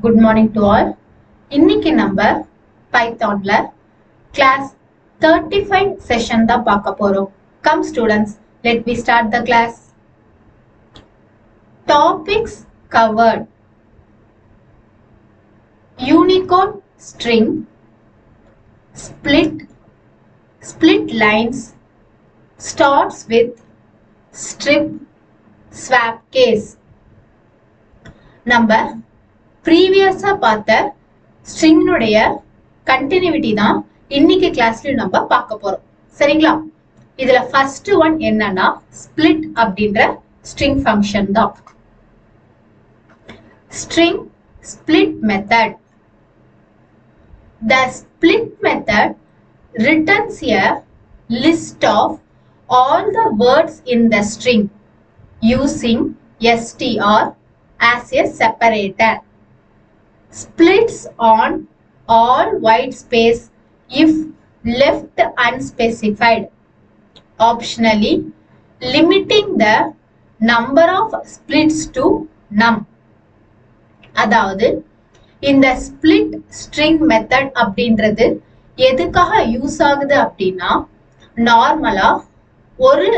Good morning to all. இன்னைக்கு நம்ம பைத்தான்ல class 35 session தான் பார்க்க போறோம். Come students, let me start the class. Topics covered: Unicode string, split lines, starts with strip, swap case. நம்ம ப்ரீவியஸா பார்த்த ஸ்ட்ரிங்னுடைய continuity தான் இன்னைக்கு கிளாஸ்ல நம்ம பார்க்க போறோம். சரிங்களா? இதுல ஃபர்ஸ்ட் ஒன் என்னன்னா ஸ்பிளிட் அப்படின்ற ஸ்ட்ரிங் ஃபங்க்ஷன் தான். String split method. The split method returns a list of all the words in the string using str as a separator. Splits on all white space if left unspecified, optionally limiting the number of splits to num. அதாவது இந்த split string method அப்படின்றது எதுக்காக use ஆகுது அப்படின்னா, நார்மலா ஒரு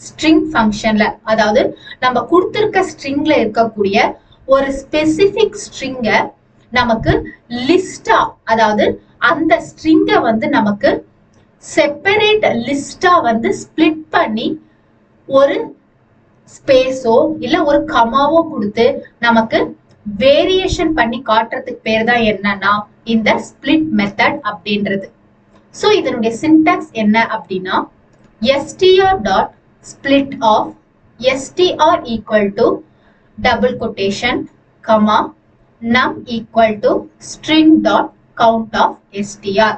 string ஃபங்க்ஷன்ல, அதாவது நம்ம கொடுத்திருக்க ஸ்ட்ரிங்ல இருக்கக்கூடிய ஒரு ஸ்பெசிபிக் ஸ்ட்ரிங்க நமக்கு லிஸ்டா, அதாவது அந்த ஸ்ட்ரிங்க நமக்கு செப்பரேட் லிஸ்டா ஸ்பிளிட் பண்ணி ஒரு ஸ்பேஸோ இல்ல ஒரு கமாவோ கொடுத்து நமக்கு வேரியேஷன் பண்ணி காட்டுறதுக்கு பேர் தான் என்னன்னா இந்த ஸ்பிளிட் மெத்தட் அப்படின்றது. சோ இதனுடைய சின்டாக்ஸ் என்ன அப்படின்னா, str.split of str equal to double quotation comma num equal to string dot count of str.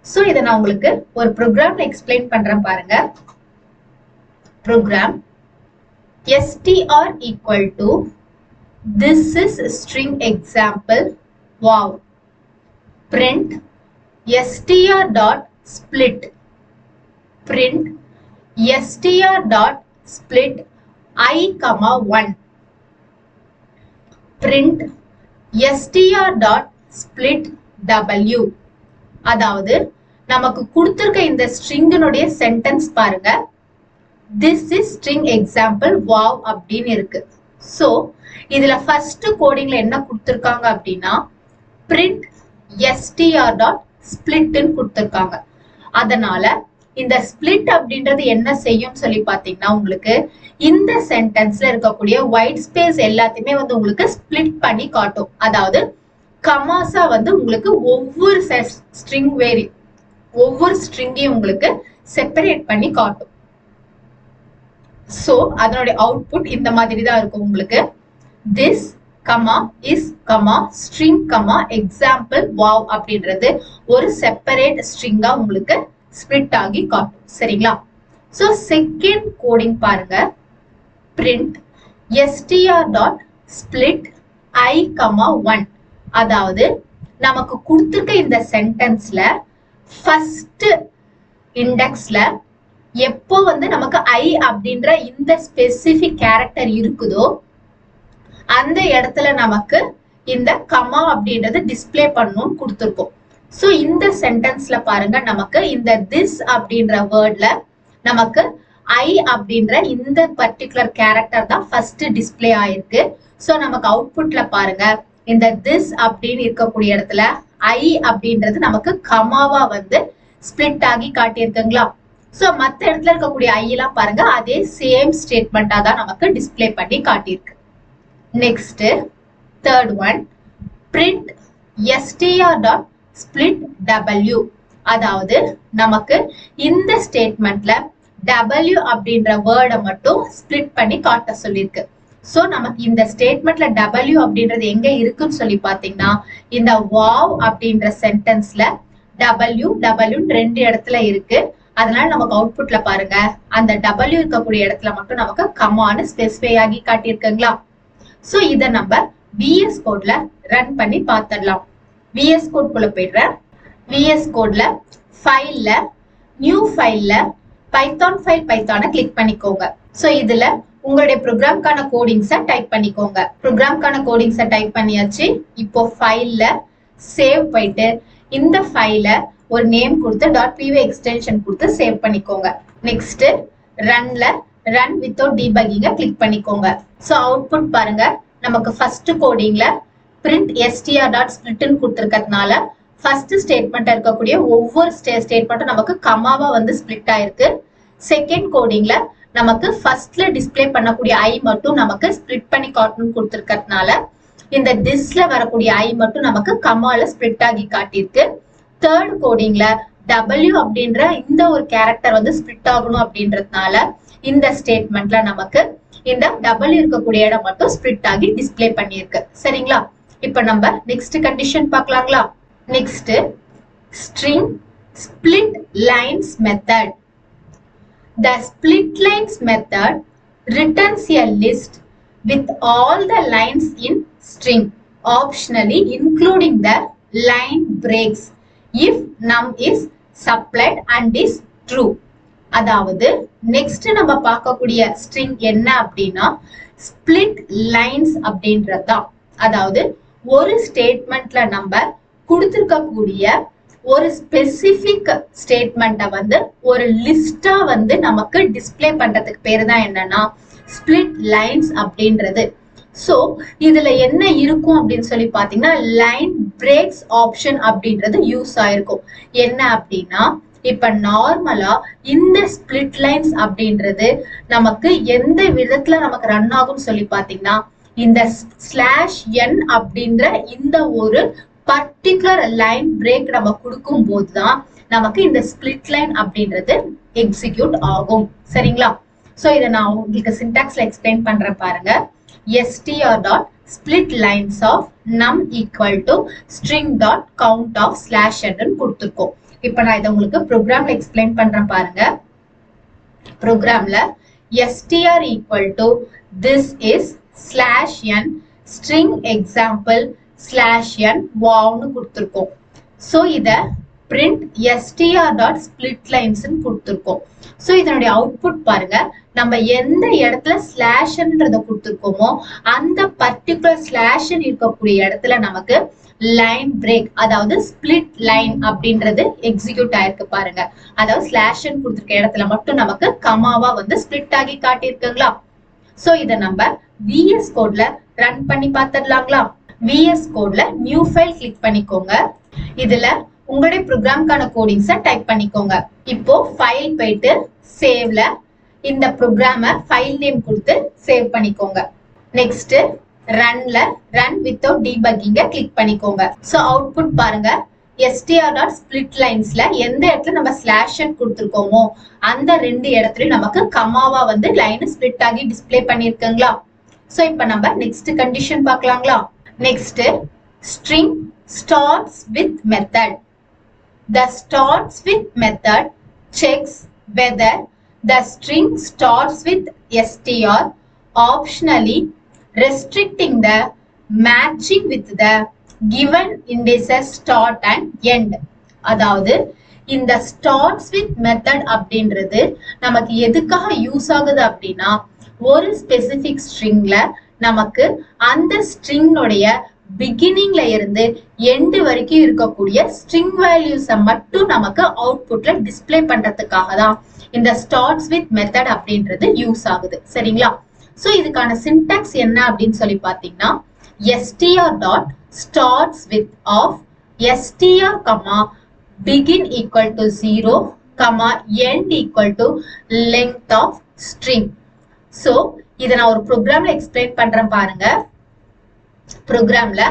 So இத நான் உங்களுக்கு ஒரு ப்ரோக்ராம்ல எக்ஸ்பிளைன் பண்றேன் பாருங்க. Program str equal to this is string example wow, print str dot split, print str dot split I comma 1, print str dot split w. அதாவது நமக்கு கொடுத்திருக்க இந்த ஸ்ட்ரிங்கினுடைய சென்டென்ஸ் பாருங்க, this is string example wow அப்படின்னு இருக்கு. So இதுல first கோடிங்ல என்ன கொடுத்திருக்காங்க அப்படின்னா print str dot split ன்னு கொடுத்திருக்காங்க. அதனால இந்த ஸ்பிளிட் அப்படின்றது என்ன செய்யும் சொல்லி பாத்தீங்கன்னா, உங்களுக்கு இந்த சென்டென்ஸ்ல இருக்கக்கூடிய ஒயிட் ஸ்பேஸ் எல்லாத்தையுமே உங்களுக்கு ஸ்பிளிட் பண்ணி காட்டும். அதாவது கமாஸா உங்களுக்கு ஒவ்வொரு ஸ்ட்ரிங்கையும் உங்களுக்கு செப்பரேட் பண்ணி காட்டும். சோ அதனுடைய அவுட்புட் இந்த மாதிரி தான் இருக்கும். உங்களுக்கு this comma is comma string comma example wow அப்படின்றது ஒரு செப்பரேட் ஸ்ட்ரிங்கா உங்களுக்கு ஸ்பிளிட் ஆகி காட்டும். சரிங்களா? சோ செகண்ட் கோடிங் பாருங்க, print str dot split I comma 1. அதாவது நமக்கு கொடுத்திருக்க இந்த சென்டென்ஸ்ல ஃபர்ஸ்ட் இண்டெக்ஸ்ல எப்போ நமக்கு I அப்படின்ற இந்த ஸ்பெசிபிக் கேரக்டர் இருக்குதோ அந்த இடத்துல நமக்கு இந்த கமா அப்படின்றது டிஸ்ப்ளே பண்ணணும்னு கொடுத்திருக்கோம். சோ இந்த சென்டென்ஸ்ல பாருங்க, நமக்கு இந்த திஸ் அப்படின்ற வேர்ட்ல நமக்கு I அப்படின்ற இந்த பர்டிகுலர் கேரக்டர் தான் ஃபர்ஸ்ட் டிஸ்ப்ளே ஆயிருக்கு. சோ நமக்கு அவுட்புட்ல பாருங்க, இந்த திஸ் அப்படின்னு இருக்கக்கூடிய இடத்துல I அப்படின்றது நமக்கு கமாவா ஸ்பிளிட் ஆகி காட்டியிருக்குங்களா? சோ மத்த இடத்துல இருக்கக்கூடிய I எல்லாம் பாருங்க, அதே சேம் ஸ்டேட்மெண்டா தான் நமக்கு டிஸ்ப்ளே பண்ணி காட்டியிருக்கு. Next third one, print str dot split w. அதாவது நமக்கு இந்த ஸ்டேட்மெண்ட்ல w அப்படின்ற வேர்டை மட்டும் ஸ்பிளிட் பண்ணி காட்ட சொல்லிருக்கு. சோ நமக்கு இந்த ஸ்டேட்மெண்ட்ல w அப்படின்றது எங்க இருக்குன்னு சொல்லி பாத்தீங்கன்னா, இந்த wow அப்படின்ற சென்டென்ஸ்ல w ரெண்டு இடத்துல இருக்கு. அதனால நமக்கு அவுட்புட்ல பாருங்க, அந்த w இருக்கக்கூடிய இடத்துல மட்டும் நமக்கு கமான்னு ஸ்பெசிஃபை ஆகி காட்டியிருக்குங்களா? சோ இத நம்ம VS கோட்ல ரன் பண்ணி பாத்திரலாம். VS கோட் குள்ள போயிடுறேன். VS கோட்ல ஃபைல்ல நியூ ஃபைல்ல பைத்தான் ஃபைல் பைத்தானை கிளிக் பண்ணிக்கோங்க. சோ இதுல உங்களுடைய ப்ரோக்ராம்கான கோடிங்ஸை டைப் பண்ணிக்கோங்க. ப்ரோக்ராம்கான கோடிங்ஸை டைப் பண்ணியாச்சு. இப்போ ஃபைல்ல சேவ் போயிட்டு இந்த ஃபைல ஒரு நேம் கொடுத்து .py எக்ஸ்டென்ஷன் கொடுத்து சேவ் பண்ணிக்கோங்க. நெக்ஸ்ட் ரன்ல ரன் வித்தவுட் டீபக்கிங்க கிளிக் பண்ணிக்கோங்க. ஸோ அவுட்புட் பாருங்க. நமக்கு ஃபர்ஸ்ட் கோடிங்ல print str.split கொடுத்துருக்கிறதுனால ஃபர்ஸ்ட் ஸ்டேட்மெண்ட் இருக்கக்கூடிய ஒவ்வொரு ஸ்டேட்மெண்ட்டும் நமக்கு கமாவா வந்து ஸ்பிளிட் ஆயிருக்கு. செகண்ட் கோடிங்ல நமக்கு ஃபர்ஸ்ட்ல டிஸ்பிளே பண்ணக்கூடிய ஐ மட்டும் நமக்கு ஸ்பிளிட் பண்ணி காட்டணும்னு கொடுத்துருக்கிறதுனால இந்த திஸ்ல வரக்கூடிய ஐ மட்டும் நமக்கு கமால ஸ்பிளிட் ஆகி காட்டியிருக்கு. தேர்ட் கோடிங்ல W அப்படின்ற இந்த ஒரு கேரக்டர் வந்து ஸ்பிளிட் ஆகணும் அப்படின்றதுனால இந்த ஸ்டேட்மெண்ட்ல நமக்கு இந்த W இருக்கக்கூடிய இடம் மட்டும் ஸ்பிளிட் ஆகி டிஸ்பிளே பண்ணியிருக்கு. சரிங்களா? இப்ப நம்ம நெக்ஸ்ட் கண்டிஷன் பார்க்கலாங்களா? Next string split lines method. The split lines method returns a list with all the lines in string, optionally including the line breaks if num is supplied and is true. அதாவது next நம்ம பார்க்கக்கூடிய string என்ன அப்படின்னா split lines அப்படின்றதுதான். அதாவது ஒரு ஸ்டேட்மெண்ட்ல நம்ம கொடுத்திருக்கக்கூடிய ஒரு ஸ்பெசிபிக் ஸ்டேட்மெண்ட்டை வந்து ஒரு லிஸ்டா வந்து நமக்கு டிஸ்பிளே பண்றதுக்கு பேரு தான் என்னன்னா ஸ்பிளிட் லைன்ஸ் அப்படின்றது. சோ இதுல என்ன இருக்கும் அப்படின்னு சொல்லி பாத்தீங்கன்னா லைன் பிரேக்ஸ் ஆப்ஷன் அப்படின்றது யூஸ் ஆயிருக்கும். என்ன அப்படின்னா இப்ப நார்மலா இந்த ஸ்பிளிட் லைன்ஸ் அப்படின்றது நமக்கு எந்த விதத்துல நமக்கு ரன் ஆகும்னு சொல்லி பாத்தீங்கன்னா இந்த /n அப்படின்ற இந்த ஒரு பர்டிகுலர் லைன் பிரேக் நம்ம கொடுக்கும் போதுதான் நமக்கு இந்த ஸ்பிளிட் லைன் அப்படின்றது எக்ஸிக்யூட் ஆகும். சரிங்களா? சோ இதை நான் உங்களுக்கு சின்டாக்ஸ்ல எக்ஸ்பிளைன் பண்றேன் பாருங்க. str.split lines of num equal to string.count of /n கொடுத்திருக்கோம். இப்ப நான் இதை உங்களுக்கு ப்ரோக்ராம்ல எக்ஸ்பிளைன் பண்றேன் பாருங்க. ப்ரோக்ராம்ல str equal to this is /n string example /n wowன்னு கொடுத்திருக்கோம். சோ இத print str.splitlines கொடுத்திருக்கோம். சோ இதனுடைய அவுட்புட் பாருங்க. நம்ம எந்த இடத்துல /nன்றத கொடுத்திருக்கோமோ அந்த பர்டிகுலர் /n இருக்கக்கூடிய இடத்துல நமக்கு லைன் பிரேக் அதாவது ஸ்பிளிட் லைன் அப்படின்றது எக்ஸிக்யூட் ஆயிருக்கு பாருங்க. அதாவது /n கொடுத்திருக்க இடத்துல மட்டும் நமக்கு கமாவா வந்து ஸ்பிளிட் ஆகி காட்டியிருக்குங்களா? சோ இத நம்ம VS கோட்ல ரன் பண்ணி பார்த்துடலாங்களா? VS கோட்ல நியூ ஃபைல் கிளிக் பண்ணிக்கோங்க. இதுல உங்களுடைய ப்ரோக்ராம்கான கோடிங்ஸை டைப் பண்ணிக்கோங்க. இப்போ ஃபைல் போயிட்டு சேவ்ல இந்த ப்ரோக்ராம ஃபைல் நேம் கொடுத்து சேவ் பண்ணிக்கோங்க. நெக்ஸ்ட் ரன்ல ரன் வித்தவுட் டீபக்கிங்க கிளிக் பண்ணிக்கோங்க. சோ அவுட்புட் பாருங்க. str.splitlines எந்த இடத்துல நம்ம /n கொடுத்திருக்கோமோ அந்த ரெண்டு இடத்துலயும் நமக்கு கமாவா வந்து லைன் ஸ்பிளிட் ஆகி டிஸ்பிளே பண்ணிருக்குங்களா? சோ இப்ப நம்ம நெக்ஸ்ட் கண்டிஷன் பார்க்கலாங்களா? Next string starts with method. The starts with method checks whether the string starts with str, optionally restricting the matching with the given indices start and end. அதாவது இந்த starts with method அப்படின்றது நமக்கு எதுக்காக use ஆகுது அப்படின்னா ஒரு specific ஸ்ட்ரிங்ல நமக்கு அந்த ஸ்ட்ரிங்கோடைய பிகினிங்ல இருந்து எண்ட் வரைக்கும் இருக்கக்கூடிய ஸ்ட்ரிங் வேல்யூஸை மட்டும் நமக்கு அவுட்புட்ல டிஸ்பிளே பண்றதுக்காக தான் இந்த ஸ்டார்ட்ஸ் வித் மெத்தட் அப்படின்றது யூஸ் ஆகுது. சரிங்களா? சோ இதுக்கான சின்டாக்ஸ் என்ன அப்படின்னு சொல்லி பாத்தீங்கன்னா str.starts with of str, begin equal to 0, end equal to length of string. So இதை நான் ஒரு ப்ரோக்ராம்ல எக்ஸ்பிளைன் பண்றேன் பாருங்க. ப்ரோக்ராம்ல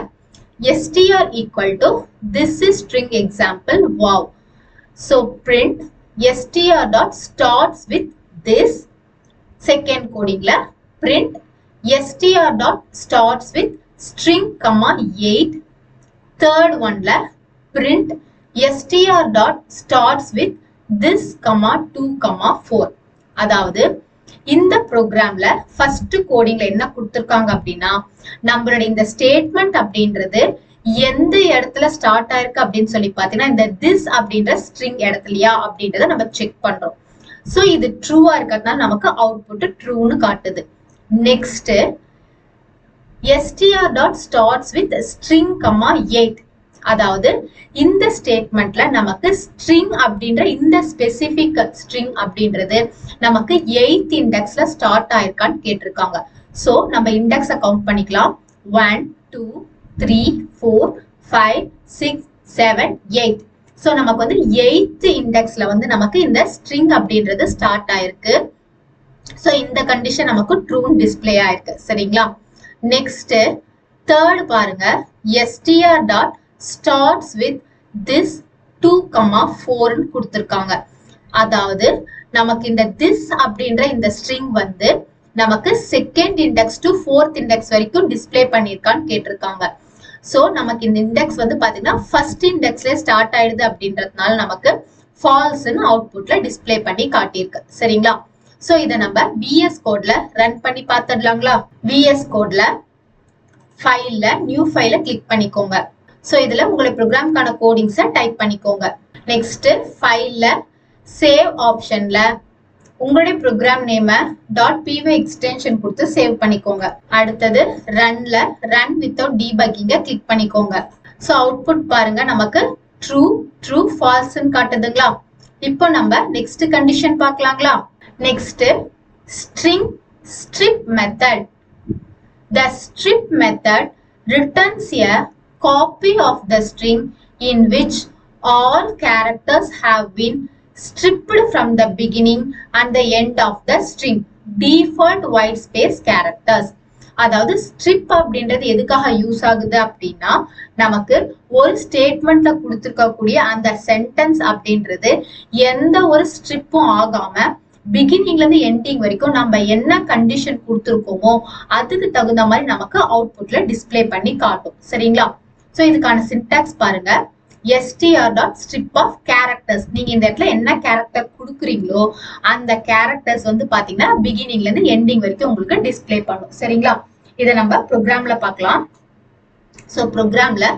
str equal to this is string example wow. So print str.starts with this. Second codingல print str.starts with string, 8. Third oneல print str.starts with this, 2, 4. அதாவது இந்த ப்ரோக்ராம்ல ஃபர்ஸ்ட் கோடிங்ல என்ன கொடுத்திருக்காங்க அப்படின்னா நம்மளுடைய இந்த ஸ்டேட்மெண்ட் அப்படின்றது எந்த இடத்துல ஸ்டார்ட் ஆயிருக்கு அப்படின்னு சொல்லி பாத்தீங்கன்னா இந்த திஸ் அப்படின்ற ஸ்ட்ரிங் இடத்துலயா அப்படின்றத நம்ம செக் பண்றோம். சோ இது ட்ரூவா இருக்கிறதுனால நமக்கு அவுட்புட் ட்ரூன்னு காட்டுது. Next, str dot starts with string, 8. அதாவது இந்த ஸ்டேட்மெண்ட்ல நமக்கு ஸ்ட்ரிங் அப்படின்ற இந்த ஸ்பெசிபிக் ஸ்ட்ரிங் அப்படின்றது நமக்கு 8th இண்டெக்ஸ்ல ஸ்டார்ட் ஆயிருக்கான்னு கேட்டிருக்காங்க. சோ நம்ம இண்டெக்ஸை கவுண்ட் பண்ணிக்கலாம். 1 2 3 4 5 6 7 8. சோ நமக்கு வந்து 8th இண்டெக்ஸ்ல வந்து நமக்கு இந்த ஸ்ட்ரிங் அப்படின்றது ஸ்டார்ட் ஆயிருக்கு. சோ இந்த கண்டிஷன் நமக்கு ட்ரூ டிஸ்ப்ளே ஆயிருக்கு. சரிங்களா? நெக்ஸ்ட் தேர்ட் பாருங்க, str dot starts with this 2, 4 கொடுத்திருக்காங்க. அதாவது நமக்கு இந்த this அப்படின்ற இந்த string வந்து நமக்கு second index to fourth index வரைக்கும் டிஸ்ப்ளே பண்ணிருக்கான்னு கேட்டிருக்காங்க. சோ நமக்கு இந்த இண்டெக்ஸ் வந்து பாத்தீங்கன்னா ஃபர்ஸ்ட் இண்டெக்ஸ்ல ஸ்டார்ட் ஆயிடுது அப்படின்றதுனால நமக்கு ஃபால்ஸ்னு அவுட்புட்ல டிஸ்ப்ளே பண்ணி காட்டியிருக்கு. சரிங்களா? சோ இத நம்ம VS கோட்ல ரன் பண்ணி பார்த்துடலாங்களா? VS கோட்ல ஃபைல்ல நியூ ஃபைல கிளிக் பண்ணிக்கோங்க. சோ இதுல உங்களோட ப்ரோக்ராம்கான கோடிங்ஸை டைப் பண்ணிக்கோங்க. நெக்ஸ்ட் ஃபைல்ல சேவ் ஆப்ஷன்ல உங்களுடைய ப்ரோக்ராம் நேம .py எக்ஸ்டென்ஷன் கொடுத்து சேவ் பண்ணிக்கோங்க. அடுத்தது ரன்ல ரன் வித்தவுட் டீபக்கிங்க கிளிக் பண்ணிக்கோங்க. சோ அவுட்புட் பாருங்க, நமக்கு ட்ரூ ட்ரூ ஃபால்ஸ்னு காட்டுதுங்களா? இப்போ நம்ம நெக்ஸ்ட் கண்டிஷன் பார்க்கலாங்களா? Next string strip method. The strip method returns a copy of the string in which all characters have been stripped from the beginning and the end of the string. Default white space characters. அதாவது strip அப்படின்றது எதுக்காக use ஆகுது அப்படின்னா, நமக்கு ஒரு ஸ்டேட்மெண்ட்ல கொடுத்துருக்கக்கூடிய அந்த sentence அப்படின்றது எந்த ஒரு ஸ்ட்ரிப்பும் ஆகாம பிகினிங்ல இருந்து எண்டிங் வரைக்கும் நம்ம என்ன கண்டிஷன் கொடுத்துருக்கோமோ அதுக்கு தகுந்த மாதிரி நமக்கு அவுட்புட்ல டிஸ்ப்ளே பண்ணி காட்டும். சரிங்களா? சோ இதுக்கான சின்டாக்ஸ் பாருங்க, str dot strip of characters. நீங்க இந்த இடத்துல என்ன கேரக்டர் கொடுக்குறீங்களோ அந்த கேரக்டர்ஸ் வந்து பாத்தீங்கன்னா பிகினிங்ல இருந்து எண்டிங் வரைக்கும் உங்களுக்கு டிஸ்ப்ளே பண்ணும். சரிங்களா? இதை நம்ம ப்ரோக்ராம்ல பார்க்கலாம். சோ ப்ரோக்ராம்ல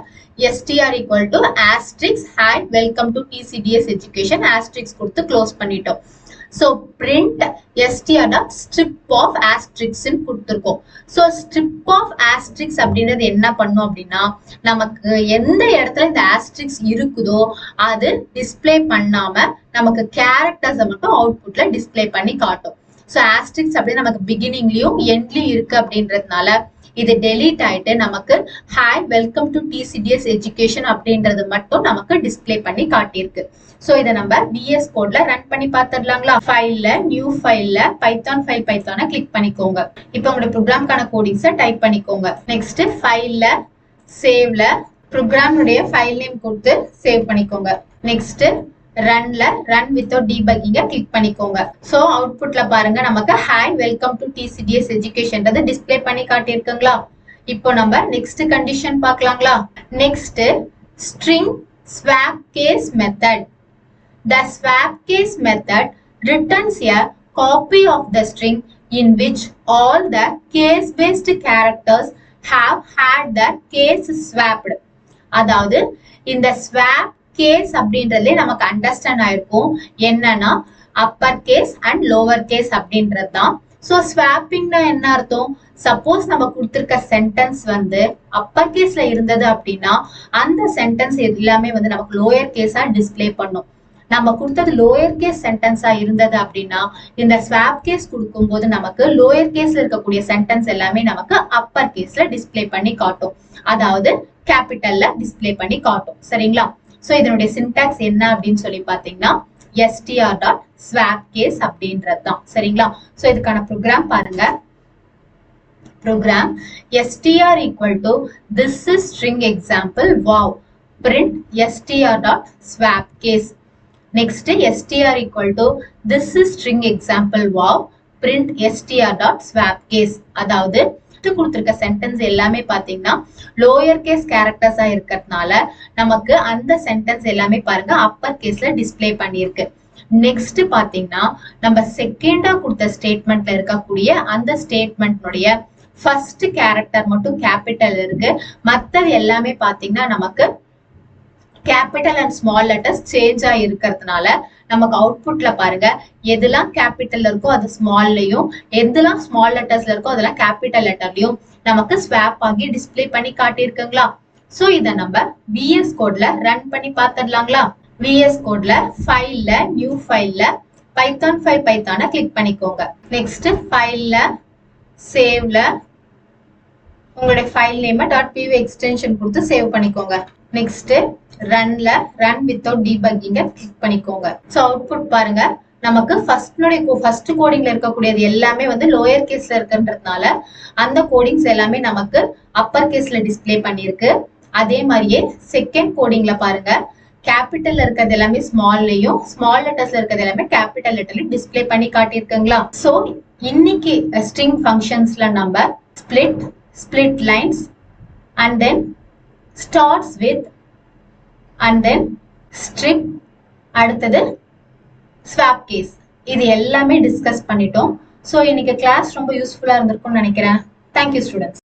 str equal to asterisk hi welcome to TCDS education asterisk கொடுத்து க்ளோஸ் பண்ணிட்டோம். So print str dot strip of asterisk ன்னு கொடுத்திருக்கோம். So strip of asterisk அப்படின்றது என்ன பண்ணும் அப்படின்னா, நமக்கு எந்த இடத்துல இந்த asterisk இருக்குதோ அது டிஸ்ப்ளே பண்ணாம நமக்கு கேரக்டர்ஸ் மட்டும் அவுட்புட்ல டிஸ்ப்ளே பண்ணி காட்டும். So asterisk அப்படியே நமக்கு பிகினிங்லயும் எண்ட்லயும் இருக்கு அப்படின்றதுனால இது டெலீட் ஆயிட்டு நமக்கு hi welcome to TCDS education அப்படின்றது மட்டும் நமக்கு டிஸ்ப்ளே பண்ணி காட்டியிருக்கு. சோ இதை நம்ம VS கோட்ல ரன் பண்ணி பார்த்துடலாங்களா? ஃபைல்ல நியூ ஃபைல்ல பைத்தான் ஃபைல் பைத்தானை கிளிக் பண்ணிக்கோங்க. இப்போ உங்களோட ப்ரோக்ராம்கான கோடிங்ஸை டைப் பண்ணிக்கோங்க. நெக்ஸ்ட் ஃபைல்ல சேவ்ல ப்ரோக்ராமுடைய ஃபைல் நேம் கொடுத்து சேவ் பண்ணிக்கோங்க. நெக்ஸ்ட் ரன்ல ரன் வித்தவுட் டீபக்கிங்க கிளிக் பண்ணிக்கோங்க. சோ அவுட்புட்ல பாருங்க, நமக்கு ஹாய் வெல்கம் டு TCDS எஜுகேஷன்றது டிஸ்ப்ளே பண்ணி காட்டியிருக்குங்களா? இப்போ நம்ம நெக்ஸ்ட் கண்டிஷன் பார்க்கலாங்களா? Next string swap case method. The swap case method returns a copy of the string in which all the case based characters have had the case swapped. அதாவது இந்த swap case அப்படின்றதுல நமக்கு understand ஆயிருக்கும் என்னன்னா upper case and lower case அப்படின்றது தான். So ஸ்வாப்பிங்னா என்ன அர்த்தம்? சப்போஸ் நம்ம கொடுத்திருக்க சென்டென்ஸ் வந்து அப்பர் கேஸ்ல இருந்தது அப்படின்னா அந்த சென்டென்ஸ் எல்லாமே வந்து நமக்கு லோயர் கேஸா டிஸ்ப்ளே பண்ணும். நம்ம கொடுத்தது லோயர் கேஸ் சென்டென்ஸா இருந்தது அப்படின்னா இந்த ஸ்வாப் கேஸ் கொடுக்கும் போது நமக்கு லோயர் கேஸ்ல இருக்கக்கூடிய சென்டென்ஸ் எல்லாமே நமக்கு அப்பர் கேஸ்ல டிஸ்ப்ளே பண்ணி காட்டும். அதாவது கேபிட்டல்ல டிஸ்ப்ளே பண்ணி காட்டும். சரிங்களா? சோ இதனுடைய சின்டாக்ஸ் என்ன அப்படின்னு சொல்லி பாத்தீங்கன்னா str டாட் swap case அப்படின்றது தான். சரிங்களா? சோ இதுக்கான ப்ரோக்ராம் பாருங்க. Program str equal to this is string example wow print str dot swap case. Next str equal to this is string example wow print str dot swap case. அதாவது கொடுத்திருக்க sentence எல்லாமே பாத்தீங்கன்னா lower case கேரக்டர்ஸா இருக்கிறதுனால நமக்கு அந்த sentence எல்லாமே பாருங்க அப்பர் கேஸ்ல டிஸ்ப்ளே பண்ணிருக்கு. நெக்ஸ்ட் பாத்தீங்கன்னா நம்ம செகண்டா கொடுத்த ஸ்டேட்மெண்ட்ல இருக்கக்கூடிய அந்த ஸ்டேட்மெண்ட்னுடைய ஃபர்ஸ்ட் கேரக்டர் மட்டும் கேபிட்டல் இருக்கு. மத்தது எல்லாமே பாத்தீங்கன்னா நமக்கு capital and small letters change ஆகி இருக்கிறதுனால நமக்கு அவுட்புட்ல பாருங்க எதெல்லாம் கேபிட்டல்ல இருக்கோ அது ஸ்மால்லயும், எதெல்லாம் ஸ்மால் லெட்டர்ஸ்ல இருக்கோ அதெல்லாம் கேபிட்டல் லெட்டர்லயும் நமக்கு ஸ்வாப் ஆகி டிஸ்பிளே பண்ணி காட்டியிருக்குங்களா. சோ இத நம்ம விஎஸ் கோட்ல ரன் பண்ணி பார்த்துடலாங்களா. விஎஸ் கோட்ல ஃபைல்ல நியூ ஃபைல்ல பைத்தான் ஃபைல் பைத்தானை கிளிக் பண்ணிக்கோங்க. நெக்ஸ்ட் ஃபைல்ல சேவ்ல உங்களுடைய ஃபைல் நேம் .py எக்ஸ்டென்ஷன் கொடுத்து சேவ் பண்ணிக்கோங்க. நெக்ஸ்ட் ரன்ல ரன் வித்தவுட் டீபக்கிங்க கிளிக் பண்ணிக்கோங்க. சோ அவுட்புட் பாருங்க நமக்கு ஃபர்ஸ்ட் கோடிங்ல இருக்கக்கூடியது எல்லாமே வந்து லோயர் கேஸ்ல இருக்குன்றதுனால அந்த கோடிங்ஸ் எல்லாமே நமக்கு அப்பர் கேஸ்ல டிஸ்பிளே பண்ணிருக்கு. அதே மாதிரியே செகண்ட் கோடிங்ல பாருங்க கேபிட்டல்ல இருக்கிறது எல்லாமே ஸ்மால்லயும், ஸ்மால் லெட்டர்ஸ்ல இருக்கிறது எல்லாமே கேபிட்டல் லெட்டர்லயும் டிஸ்பிளே பண்ணி காட்டியிருக்குங்களா. சோ இன்னைக்கு ஸ்ட்ரிங் ஃபங்க்ஷன்ஸ்ல நம்ம split lines and then starts with and then strip அடுத்தது swap case இது எல்லாமே டிஸ்கஸ் பண்ணிட்டோம். சோ இன்னைக்கு கிளாஸ் ரொம்ப யூஸ்ஃபுல்லா இருந்திருக்கும்னு நினைக்கிறேன். Thank you students.